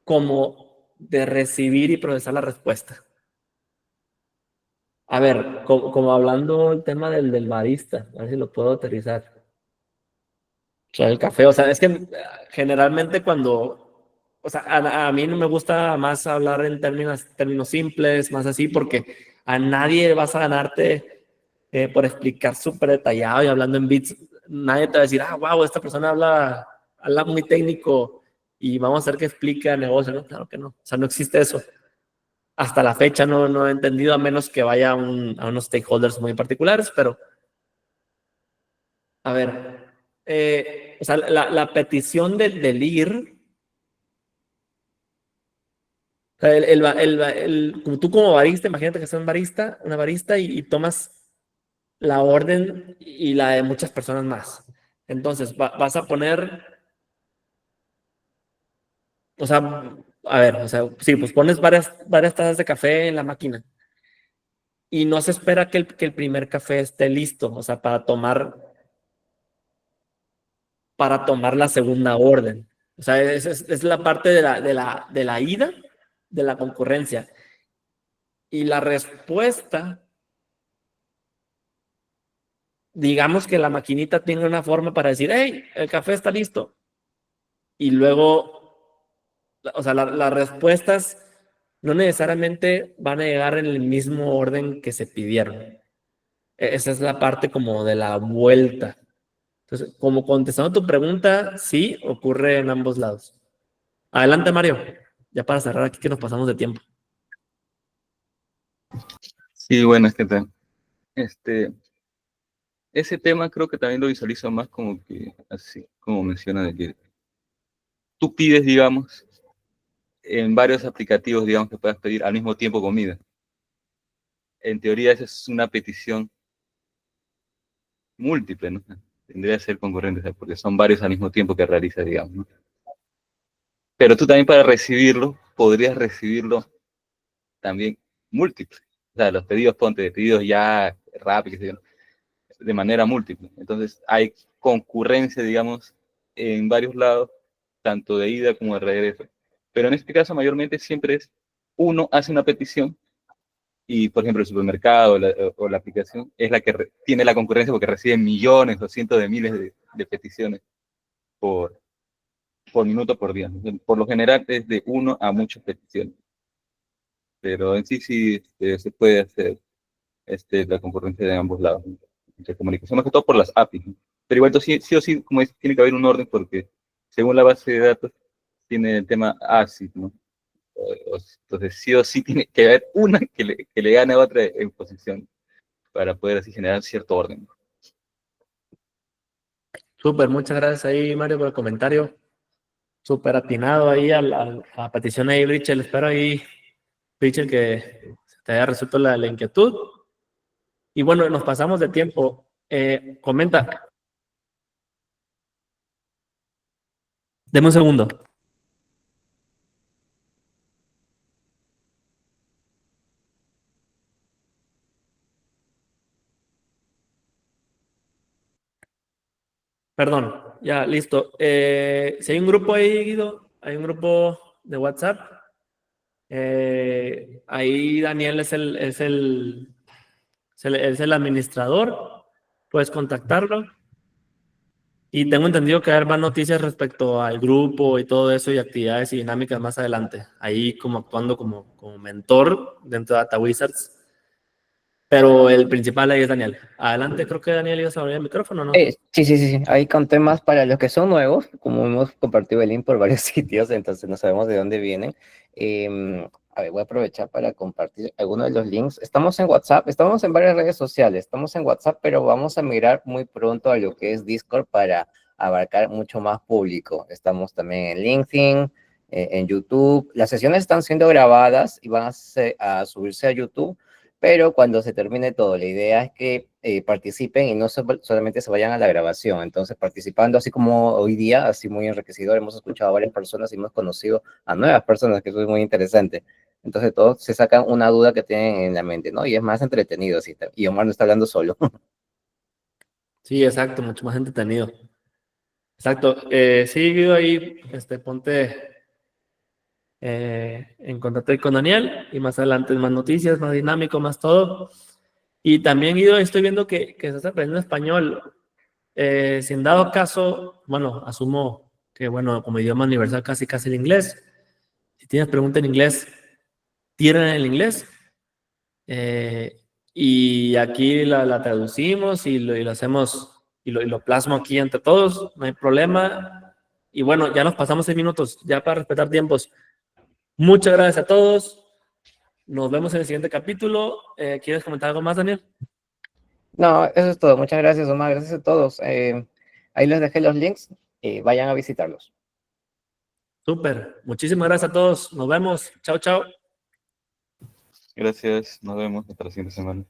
como de recibir y procesar la respuesta. A ver, como hablando el tema del barista, a ver si lo puedo aterrizar. O sea, el café, o sea, es que generalmente o sea, a mí no me gusta más hablar en términos simples, más así, porque a nadie vas a ganarte por explicar súper detallado y hablando en bits. Nadie te va a decir, wow, esta persona habla muy técnico y vamos a hacer que explique el negocio, ¿no? Claro que no, o sea, no existe eso. Hasta la fecha no he entendido, a menos que vaya a unos stakeholders muy particulares, pero a ver, o sea, la petición del IR, o sea, como tú como barista, imagínate que seas una barista y tomas la orden y la de muchas personas más. Entonces, vas a poner, o sea, a ver, o sea, sí, pues pones varias tazas de café en la máquina y no se espera que el primer café esté listo, o sea, para tomar la segunda orden. O sea, es la parte de la ida de la concurrencia. Y la respuesta, digamos que la maquinita tiene una forma para decir, hey, el café está listo. Y luego, o sea, las respuestas no necesariamente van a llegar en el mismo orden que se pidieron. Esa es la parte como de la vuelta. Entonces, como contestando tu pregunta, sí, ocurre en ambos lados. Adelante, Mario. Ya para cerrar aquí que nos pasamos de tiempo. Sí, bueno, es que ese tema creo que también lo visualizo más como que, así como menciona, de que tú pides, digamos, en varios aplicativos, digamos, que puedas pedir al mismo tiempo comida. En teoría, esa es una petición múltiple, ¿no? Tendría que ser concurrente, o sea, porque son varios al mismo tiempo que realizas, digamos, ¿no? Pero tú también para recibirlo, podrías recibirlo también múltiple. O sea, los pedidos, ponte, de pedidos ya rápidos, de manera múltiple. Entonces, hay concurrencia, digamos, en varios lados, tanto de ida como de regreso. Pero en este caso, mayormente siempre es uno hace una petición y, por ejemplo, el supermercado o la aplicación es la que tiene la concurrencia porque recibe millones o cientos de miles de peticiones por, por minuto por día. Por lo general es de uno a muchas peticiones. Pero en sí se puede hacer la concurrencia de ambos lados, ¿no? Entre comunicación, más que todo por las APIs, ¿no? Pero igual sí o sí, como dice, tiene que haber un orden porque según la base de datos tiene el tema ACID, ¿no? Entonces sí o sí tiene que haber una que le gane a otra en posición para poder así generar cierto orden. Súper, muchas gracias ahí, Mario, por el comentario. Súper atinado ahí a la petición ahí, Richel. Espero ahí, Richel, que se te haya resuelto la inquietud. Y bueno, nos pasamos de tiempo. Comenta. Deme un segundo. Perdón, ya, listo. Si hay un grupo ahí, Guido, hay un grupo de WhatsApp. Ahí Daniel es el administrador. Puedes contactarlo. Y tengo entendido que va a haber más noticias respecto al grupo y todo eso y actividades y dinámicas más adelante. Ahí como actuando como mentor dentro de Data Wizards. Pero el principal ahí es Daniel. Adelante, creo que Daniel ibas a abrir el micrófono, ¿no? Sí. Ahí con temas para los que son nuevos, como hemos compartido el link por varios sitios, entonces no sabemos de dónde vienen. A ver, voy a aprovechar para compartir algunos de los links. Estamos en WhatsApp, estamos en varias redes sociales, estamos en WhatsApp, pero vamos a migrar muy pronto a lo que es Discord para abarcar mucho más público. Estamos también en LinkedIn, en YouTube. Las sesiones están siendo grabadas y van a subirse a YouTube, pero cuando se termine todo, la idea es que participen y no solamente se vayan a la grabación. Entonces, participando así como hoy día, así muy enriquecedor, hemos escuchado a varias personas y hemos conocido a nuevas personas, que eso es muy interesante. Entonces, todos se sacan una duda que tienen en la mente, ¿no? Y es más entretenido, así, y Omar no está hablando solo. Sí, exacto, mucho más entretenido. Exacto. Sí, Guido, ahí, ponte en contacto ahí con Daniel y más adelante más noticias, más dinámico, más todo. Y también Guido, estoy viendo que se está aprendiendo español. Si en dado caso, bueno, asumo que, bueno, como idioma universal casi el inglés. Si tienes pregunta en inglés, tiran en el inglés. Y aquí la traducimos y lo hacemos y lo plasmo aquí entre todos, no hay problema. Y bueno, ya nos pasamos 6 minutos, ya para respetar tiempos. Muchas gracias a todos. Nos vemos en el siguiente capítulo. ¿Quieres comentar algo más, Daniel? No, eso es todo. Muchas gracias, Omar. Gracias a todos. Ahí les dejé los links. Vayan a visitarlos. Súper. Muchísimas gracias a todos. Nos vemos. Chao, chao. Gracias, nos vemos hasta la siguiente semana.